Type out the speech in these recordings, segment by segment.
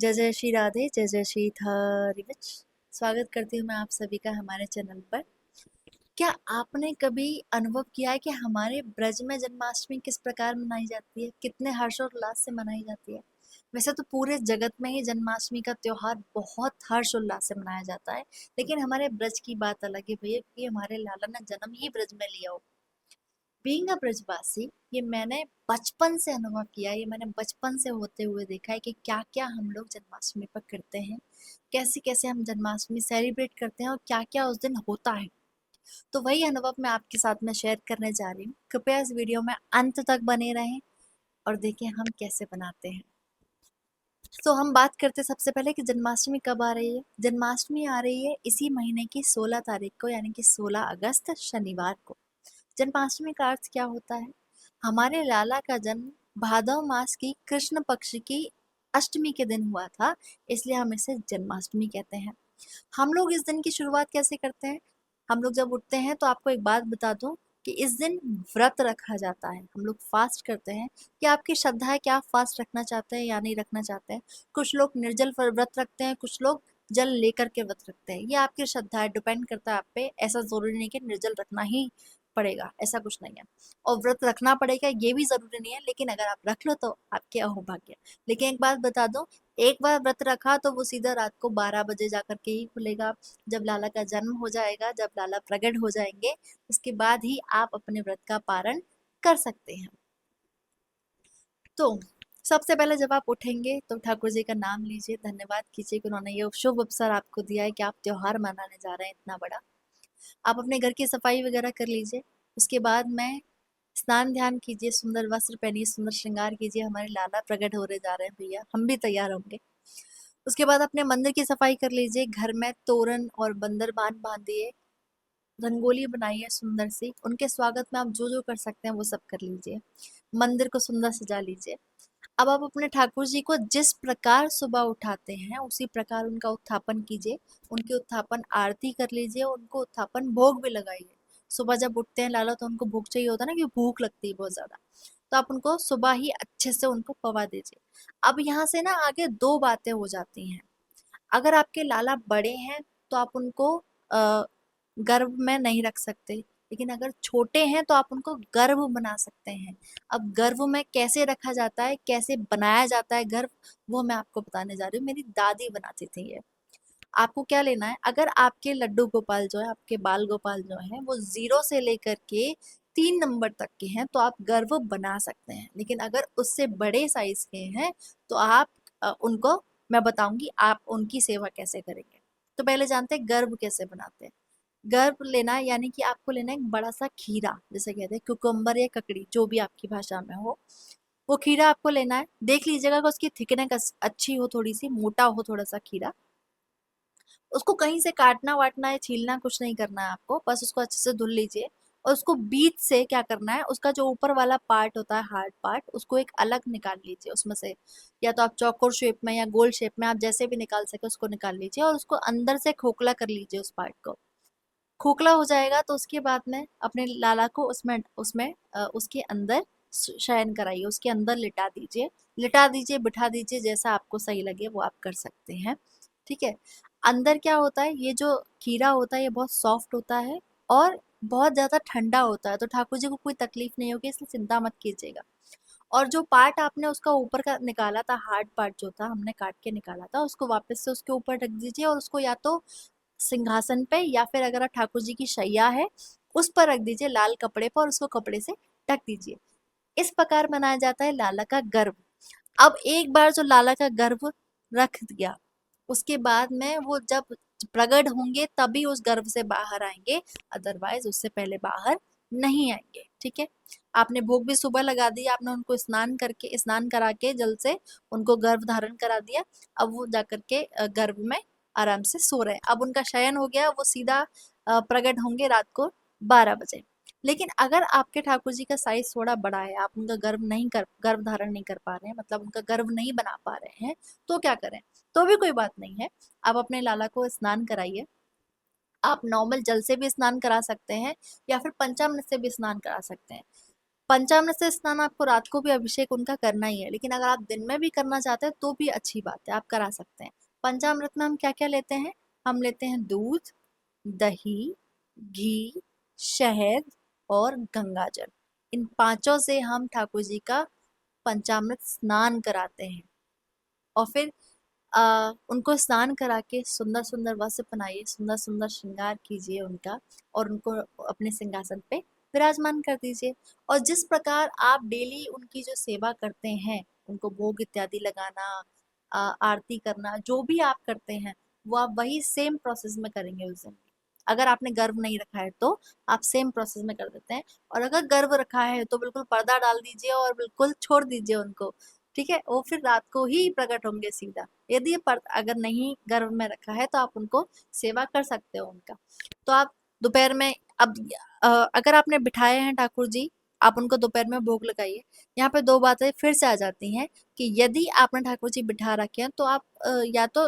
जय जय श्री राधे, जय जय श्री हरिवंश। स्वागत करती हूँ मैं आप सभी का हमारे चैनल पर। क्या आपने कभी अनुभव किया है कि हमारे ब्रज में जन्माष्टमी किस प्रकार मनाई जाती है, कितने हर्षोल्लास से मनाई जाती है। वैसे तो पूरे जगत में ही जन्माष्टमी का त्योहार बहुत हर्षोल्लास से मनाया जाता है, लेकिन हमारे ब्रज की बात अलग है भैया, कि हमारे लाला ने जन्म ही ब्रज में लिया हो। बीइंग अ ब्रजवासी, ये मैंने बचपन से अनुभव किया है, ये मैंने बचपन से होते हुए देखा है कि क्या क्या हम लोग जन्माष्टमी पर करते हैं, कैसे कैसे हम जन्माष्टमी सेलिब्रेट करते हैं और क्या क्या उस दिन होता है। तो वही अनुभव मैं आपके साथ में शेयर करने जा रही हूँ। कृपया इस वीडियो में अंत तक बने रहें और देखें हम कैसे बनाते हैं। तो हम बात करते हैं सबसे पहले कि जन्माष्टमी कब आ रही है। जन्माष्टमी आ रही है इसी महीने की 16 तारीख को, यानी कि 16 अगस्त शनिवार को। जन्माष्टमी का अर्थ क्या होता है? हमारे लाला का जन्म भादव मास की कृष्ण पक्ष की अष्टमी के दिन हुआ था, इसलिए हम इसे जन्माष्टमी कहते हैं। हम लोग इस दिन की शुरुआत कैसे करते हैं? हम लोग जब उठते हैं तो आपको एक बात बता दूं कि इस दिन व्रत रखा जाता है, हम लोग फास्ट करते हैं। कि आपकी श्रद्धा है कि आप फास्ट रखना चाहते हैं या नहीं रखना चाहते हैं। कुछ लोग निर्जल व्रत रखते हैं, कुछ लोग जल लेकर के व्रत रखते हैं। ये आपकी श्रद्धा है, डिपेंड करता है आप पे। ऐसा जरूरी नहीं कि निर्जल रखना ही पड़ेगा, ऐसा कुछ नहीं है। और व्रत रखना पड़ेगा ये भी जरूरी नहीं है, लेकिन अगर आप रख लो तो आपके अहोभाग्य। लेकिन एक बात बता दो, एक बार व्रत रखा तो वो सीधा रात को 12 बजे जाकर के ही खुलेगा। जब लाला का जन्म हो जाएगा, जब लाला प्रकट हो जाएंगे, उसके बाद ही आप अपने व्रत का पारण कर सकते हैं। तो सबसे पहले जब आप उठेंगे तो ठाकुर जी का नाम लीजिए, धन्यवाद कीजिए कि उन्होंने ये शुभ अवसर आपको दिया है कि आप त्योहार मनाने जा रहे हैं इतना बड़ा। आप अपने घर की सफाई वगैरह कर लीजिए। उसके बाद में स्नान ध्यान कीजिए, सुंदर वस्त्र पहनिए, सुंदर श्रृंगार कीजिए। हमारे लाला प्रकट होने जा रहे हैं भैया, हम भी तैयार होंगे। उसके बाद अपने मंदिर की सफाई कर लीजिए, घर में तोरण और बंदर बांध बांधिए, रंगोली बनाइए सुंदर सी। उनके स्वागत में आप जो जो कर सकते हैं वो सब कर लीजिए। मंदिर को सुंदर सजा लीजिए। अब आप अपने ठाकुर जी को जिस प्रकार सुबह उठाते हैं उसी प्रकार उनका उत्थापन कीजिए। उनकी उत्थापन आरती कर लीजिए, उनको उत्थापन भोग भी लगाइए। सुबह जब उठते हैं लाला तो उनको भूख चाहिए होता है ना, कि भूख लगती है बहुत ज्यादा। तो आप उनको सुबह ही अच्छे से उनको पवा दीजिए। अब यहाँ से ना आगे दो बातें हो जाती हैं। अगर आपके लाला बड़े हैं तो आप उनको गर्भ में नहीं रख सकते, लेकिन अगर छोटे हैं तो आप उनको गर्भ बना सकते हैं। अब गर्भ में कैसे रखा जाता है, कैसे बनाया जाता है गर्भ, वो मैं आपको बताने जा रही हूँ। मेरी दादी बनाती थी ये। आपको क्या लेना है, अगर आपके लड्डू गोपाल जो है, आपके बाल गोपाल जो है, वो 0 से लेकर के 3 नंबर तक के हैं तो आप गर्भ बना सकते हैं। लेकिन अगर उससे बड़े साइज के हैं तो आप उनको, मैं बताऊंगी आप उनकी सेवा कैसे करेंगे। तो पहले जानते हैं गर्भ कैसे बनाते हैं। गर्भ लेना है यानी कि आपको लेना है एक बड़ा सा खीरा, जैसे कहते हैं कुकुम्बर या ककड़ी, जो भी आपकी भाषा में हो। वो खीरा आपको लेना है। देख लीजिएगा कि उसकी थिकनेस अच्छी हो, थोड़ी सी मोटा हो थोड़ा सा खीरा। उसको कहीं से काटना वाटना या छीलना कुछ नहीं करना है आपको, बस उसको अच्छे से धुल लीजिए। और उसको बीच से क्या करना है, उसका जो ऊपर वाला पार्ट होता है, हार्ड पार्ट, उसको एक अलग निकाल लीजिए उसमें से। या तो आप चौकोर शेप में या गोल शेप में, आप जैसे भी निकाल सके उसको निकाल लीजिए और उसको अंदर से खोखला कर लीजिए उस पार्ट को। खोखला हो जाएगा तो उसके बाद में अपने लाला को उसमें उसमें उसके अंदर शयन कराइए, उसके अंदर लिटा दीजिए। लिटा दीजिए, बिठा दीजिए, जैसा आपको सही लगे वो आप कर सकते हैं। ठीक है। अंदर क्या होता है, ये जो खीरा होता है ये बहुत सॉफ्ट होता है और बहुत ज्यादा ठंडा होता है, तो ठाकुर जी को कोई तकलीफ नहीं होगी, इसलिए चिंता मत कीजिएगा। और जो पार्ट आपने उसका ऊपर का निकाला था, हार्ड पार्ट जो था हमने काट के निकाला था, उसको वापस से उसके ऊपर रख दीजिए और उसको या तो सिंहासन पे या फिर अगर आप ठाकुर जी की शैया है उस पर रख दीजिए, लाल कपड़े पर, और उसको कपड़े से ढक दीजिए। इस प्रकार मनाया जाता है लाला का गर्भ। अब एक बार जो लाला का गर्भ रख दिया, उसके बाद में वो जब प्रगट होंगे तभी उस गर्भ से बाहर आएंगे, अदरवाइज उससे पहले बाहर नहीं आएंगे। ठीक है। आपने भोग भी सुबह लगा दिया, आपने उनको स्नान करा के जल से उनको गर्भ धारण करा दिया। अब वो जाकर के गर्भ में आराम से सो रहे हैं। अब उनका शयन हो गया, वो सीधा प्रकट होंगे रात को 12 बजे। लेकिन अगर आपके ठाकुर जी का साइज थोड़ा बड़ा है, आप उनका गर्भ धारण नहीं कर पा रहे हैं, मतलब उनका गर्भ नहीं बना पा रहे हैं, तो क्या करें? तो भी कोई बात नहीं है, आप अपने लाला को स्नान कराइए। आप नॉर्मल जल से भी स्नान करा सकते हैं या फिर पंचामृत से भी स्नान करा सकते हैं। पंचामृत से स्नान आपको रात को भी अभिषेक उनका करना ही है, लेकिन अगर आप दिन में भी करना चाहते हैं तो भी अच्छी बात है, आप करा सकते हैं। पंचामृत में हम क्या क्या लेते हैं? हम लेते हैं दूध, दही, घी, शहद और गंगाजल। इन पांचों से हम ठाकुर जी का पंचामृत स्नान कराते हैं। और फिर उनको स्नान करा के सुंदर सुंदर वस्त्र पहनाइए, सुंदर सुंदर श्रृंगार कीजिए उनका, और उनको अपने सिंहासन पे विराजमान कर दीजिए। और जिस प्रकार आप डेली उनकी जो सेवा करते हैं, उनको भोग इत्यादि लगाना, आरती करना, जो भी आप करते हैं वो आप वही सेम प्रोसेस में करेंगे उस दिन। अगर आपने गर्व नहीं रखा है तो आप सेम प्रोसेस में कर देते हैं, और अगर गर्व रखा है तो बिल्कुल पर्दा डाल दीजिए और बिल्कुल छोड़ दीजिए उनको। ठीक है, वो फिर रात को ही प्रकट होंगे सीधा। यदि पर अगर नहीं गर्भ में रखा है तो आप उनको सेवा कर सकते हो उनका। तो आप दोपहर में, अब अगर आपने बिठाए हैं ठाकुर जी, आप उनको दोपहर में भोग लगाइए। यहाँ पे दो बातें फिर से आ जाती हैं कि यदि आपने ठाकुर जी बिठा रखे हैं तो आप या तो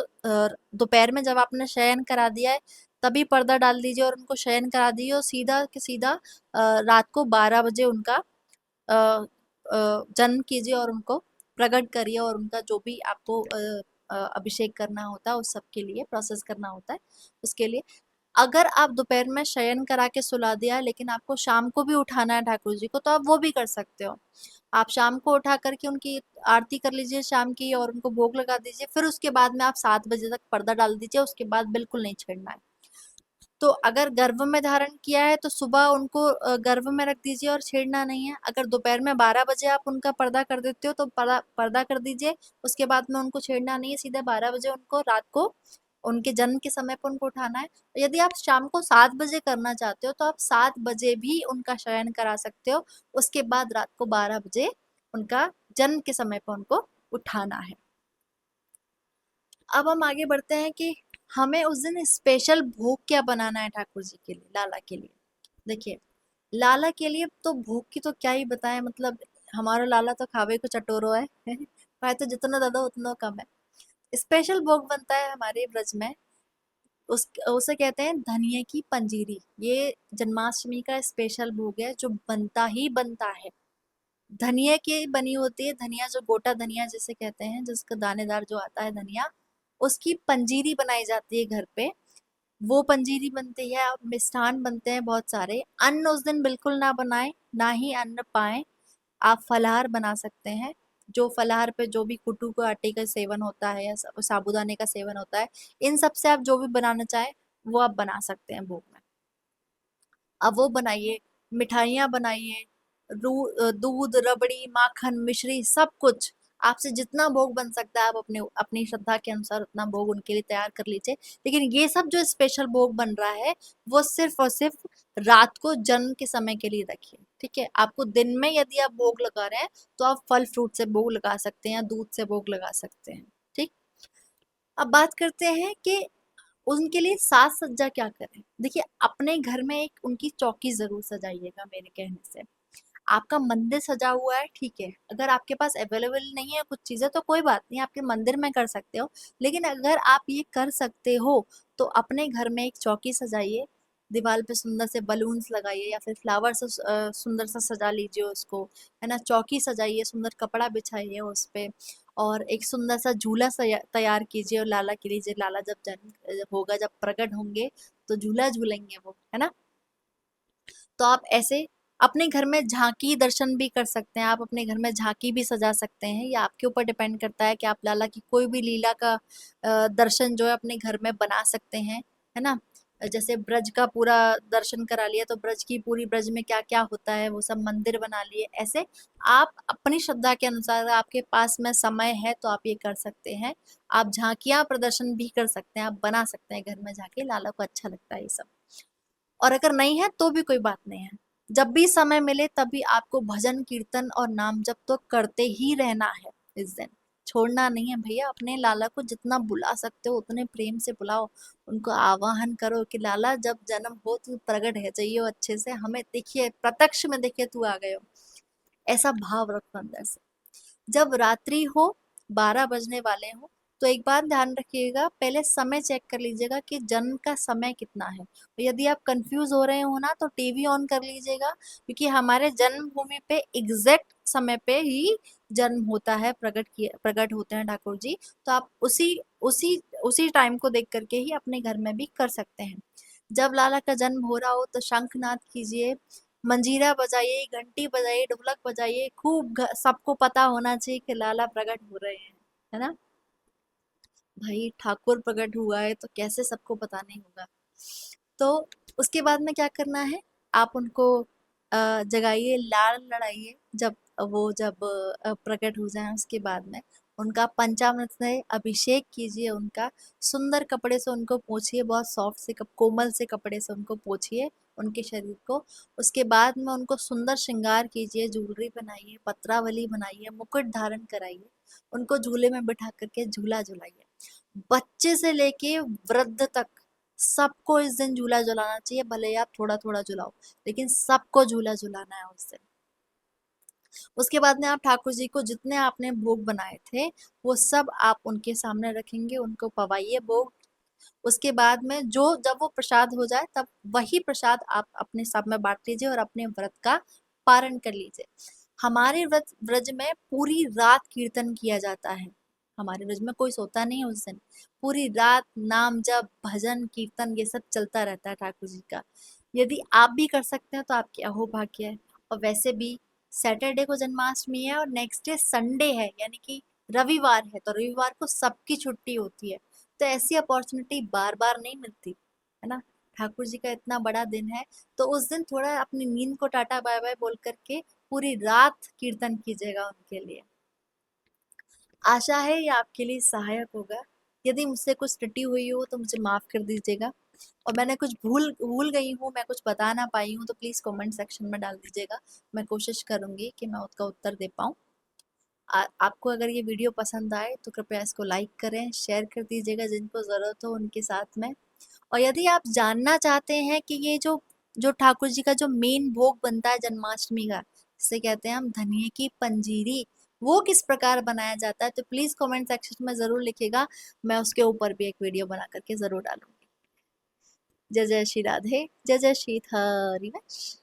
दोपहर में जब आपने शयन करा दिया है तभी पर्दा डाल दीजिए और उनको शयन करा दीजिए, और सीधा के सीधा रात को 12 बजे उनका जन्म कीजिए और उनको प्रकट करिए, और उनका जो भी आपको अभिषेक करना होता है उस सब के लिए प्रोसेस करना होता है उसके लिए। अगर आप दोपहर में शयन करा के सुला दिया लेकिन आपको शाम को भी उठाना है ठाकुर जी को, तो आप वो भी कर सकते हो। आप शाम को उठा करके उनकी आरती कर लीजिए शाम की, और उनको भोग लगा दीजिए। फिर उसके बाद में आप 7 बजे तक पर्दा डाल दीजिए, उसके बाद बिल्कुल नहीं छेड़ना है। तो अगर गर्भ में धारण किया है तो सुबह उनको गर्भ में रख दीजिए और छेड़ना नहीं है। अगर दोपहर में 12 बजे आप उनका पर्दा कर देते हो तो पर्दा पर्दा कर दीजिए, उसके बाद में उनको छेड़ना नहीं है, सीधे 12 बजे उनको रात को उनके जन्म के समय पर उनको उठाना है। यदि आप शाम को 7 बजे करना चाहते हो तो आप 7 बजे भी उनका शयन करा सकते हो, उसके बाद रात को 12 बजे उनका जन्म के समय पर उनको उठाना है। अब हम आगे बढ़ते हैं कि हमें उस दिन स्पेशल भोग क्या बनाना है ठाकुर जी के लिए, लाला के लिए। देखिए, लाला के लिए तो भोग की तो क्या ही बताएं, मतलब हमारा लाला तो खावे को चटोरो है भाई, तो जितना ज्यादा उतना कम है। स्पेशल भोग बनता है हमारे ब्रज में, उसे कहते हैं धनिये की पंजीरी। ये जन्माष्टमी का स्पेशल भोग है जो बनता ही बनता है। धनिया की बनी होती है, धनिया जो गोटा धनिया जिसे कहते हैं, जिसका दानेदार जो आता है धनिया, उसकी पंजीरी बनाई जाती है घर पे। वो पंजीरी बनती है, और मिष्ठान बनते हैं बहुत सारे। अन्न उस दिन बिल्कुल ना बनाएं, ना ही अन्न पाएं। आप फलाहार बना सकते हैं, जो फलाहार पे जो भी कुटू को आटे का सेवन होता है या साबूदाने का सेवन होता है, इन सब से आप जो भी बनाना चाहें वो आप बना सकते हैं भोग में। अब वो बनाइए, मिठाइयाँ बनाइए, दूध, रबड़ी, माखन, मिश्री, सब कुछ आपसे जितना भोग बन सकता है आप अपने अपनी श्रद्धा के अनुसार उतना भोग उनके लिए तैयार कर लीजिए। लेकिन ये सब जो स्पेशल भोग बन रहा है वो सिर्फ और सिर्फ रात को जन्म के समय के लिए रखिए। ठीक है, आपको दिन में यदि आप भोग लगा रहे हैं तो आप फल फ्रूट से भोग लगा सकते हैं, दूध से भोग लगा सकते हैं। ठीक, अब बात करते हैं कि उनके लिए साज सज्जा क्या करें। देखिए, अपने घर में एक उनकी चौकी जरूर सजाइएगा मेरे कहने से। आपका मंदिर सजा हुआ है, ठीक है, अगर आपके पास अवेलेबल नहीं है कुछ चीजें तो कोई बात नहीं, आपके मंदिर में कर सकते हो। लेकिन अगर आप ये कर सकते हो तो अपने घर में एक चौकी सजाइए, दीवार पे सुंदर से बलून्स लगाइए या फिर फ्लावर से सुंदर सा सजा लीजिए उसको, है ना। चौकी सजाइए, सुंदर कपड़ा बिछाइए उस पे, और एक सुंदर सा झूला तैयार कीजिए और लाला के लिए, लाला जब जन्म होगा, जब प्रकट होंगे तो झूला झूलेंगे वो, है ना। तो आप ऐसे अपने घर में झांकी दर्शन भी कर सकते हैं, आप अपने घर में झांकी भी सजा सकते हैं। ये आपके ऊपर डिपेंड करता है कि आप लाला की कोई भी लीला का दर्शन जो है अपने घर में बना सकते हैं, है ना। जैसे ब्रज का पूरा दर्शन करा लिया तो ब्रज की पूरी, ब्रज में क्या क्या होता है वो सब मंदिर बना लिए। ऐसे आप अपनी श्रद्धा के अनुसार, आपके पास में समय है तो आप ये कर सकते हैं। आप झांकियां प्रदर्शन भी कर सकते हैं, आप बना सकते हैं घर में झांकी, लाला को अच्छा लगता है ये सब। और अगर नहीं है तो भी कोई बात नहीं है, जब भी समय मिले तभी आपको भजन कीर्तन और नाम जप तो करते ही रहना है इस दिन, छोड़ना नहीं है भैया। अपने लाला को जितना बुला सकते हो उतने प्रेम से बुलाओ, उनको आवाहन करो कि लाला जब जन्म हो तू प्रकट है जाइए अच्छे से, हमें देखिए, प्रत्यक्ष में देखिए तू आ गए हो, ऐसा भाव रखो अंदर से। जब रात्रि हो, 12 बजने वाले हो, तो एक बात ध्यान रखिएगा, पहले समय चेक कर लीजिएगा कि जन्म का समय कितना है। तो यदि आप कंफ्यूज हो रहे हो ना तो टीवी ऑन कर लीजिएगा, क्योंकि हमारे जन्मभूमि पे एग्जैक्ट समय पे ही जन्म होता है, प्रकट होते हैं ठाकुर जी। तो आप उसी उसी उसी टाइम को देख करके ही अपने घर में भी कर सकते हैं। जब लाला का जन्म हो रहा हो तो शंखनाद कीजिए, मंजीरा बजाइए, घंटी बजाइए, ढोलक बजाइए, खूब सबको पता होना चाहिए कि लाला प्रकट हो रहे हैं, है ना। भाई ठाकुर प्रकट हुआ है तो कैसे सबको पता नहीं होगा। तो उसके बाद में क्या करना है, आप उनको जगाइए, लाल लड़ाइए। जब प्रकट हो जाए उसके बाद में उनका पंचामृत से अभिषेक कीजिए, उनका सुंदर कपड़े से उनको पोंछिए, बहुत सॉफ्ट से कोमल से कपड़े से उनको पोंछिए उनके शरीर को। उसके बाद में उनको सुंदर श्रृंगार कीजिए, ज्वेलरी बनाइए, पत्रावली बनाइए, मुकुट धारण कराइए, उनको झूले में बिठा करके झूला झुलाइए। बच्चे से लेके वृद्ध तक सबको इस दिन झूला झुलाना चाहिए, भले ही आप थोड़ा थोड़ा झुलाओ, लेकिन सबको झूला झुलाना है उस दिन। उसके बाद में आप ठाकुर जी को जितने आपने भोग बनाए थे वो सब आप उनके सामने रखेंगे, उनको पवाइए भोग। उसके बाद में जो जब वो प्रसाद हो जाए तब वही प्रसाद आप अपने सब में बांट लीजिए और अपने व्रत का पारण कर लीजिए। हमारे व्रत व्रज में पूरी रात कीर्तन किया जाता है। हमारे व्रज में कोई सोता नहीं है उस दिन, पूरी रात नाम जप भजन कीर्तन ये सब चलता रहता है ठाकुर जी का। यदि आप भी कर सकते हैं तो आपकी अहोभाग्य है। और वैसे भी सैटरडे को जन्माष्टमी है और नेक्स्ट डे संडे है, यानी कि रविवार है, तो रविवार को सबकी छुट्टी होती है। तो ऐसी अपॉर्चुनिटी बार बार नहीं मिलती, है ना। ठाकुर जी का इतना बड़ा दिन है, तो उस दिन थोड़ा अपनी नींद को टाटा बाय बाय बोल करके पूरी रात कीर्तन कीजिएगा उनके लिए। आशा है ये आपके लिए सहायक होगा। यदि मुझसे कुछ त्रुटि हुई हो तो मुझे माफ कर दीजिएगा, और मैंने कुछ भूल भूल गई हूँ, मैं कुछ बता ना पाई हूँ तो प्लीज कमेंट सेक्शन में डाल दीजिएगा। मैं कोशिश करूंगी कि मैं उसका उत्तर दे पाऊँ। आपको अगर ये वीडियो पसंद आए तो कृपया इसको लाइक करें, शेयर कर दीजिएगा जिनको ज़रूरत हो उनके साथ में। और यदि आप जानना चाहते हैं कि ये जो जो ठाकुर जी का जो मेन भोग बनता है जन्माष्टमी का, जिसे कहते हैं हम धनिये की पंजीरी, वो किस प्रकार बनाया जाता है, तो प्लीज़ कमेंट सेक्शन में ज़रूर लिखिएगा। मैं उसके ऊपर भी एक वीडियो बना करके ज़रूर डालूंगी। जय जय श्री राधे, जय जय श्री हरिवंश।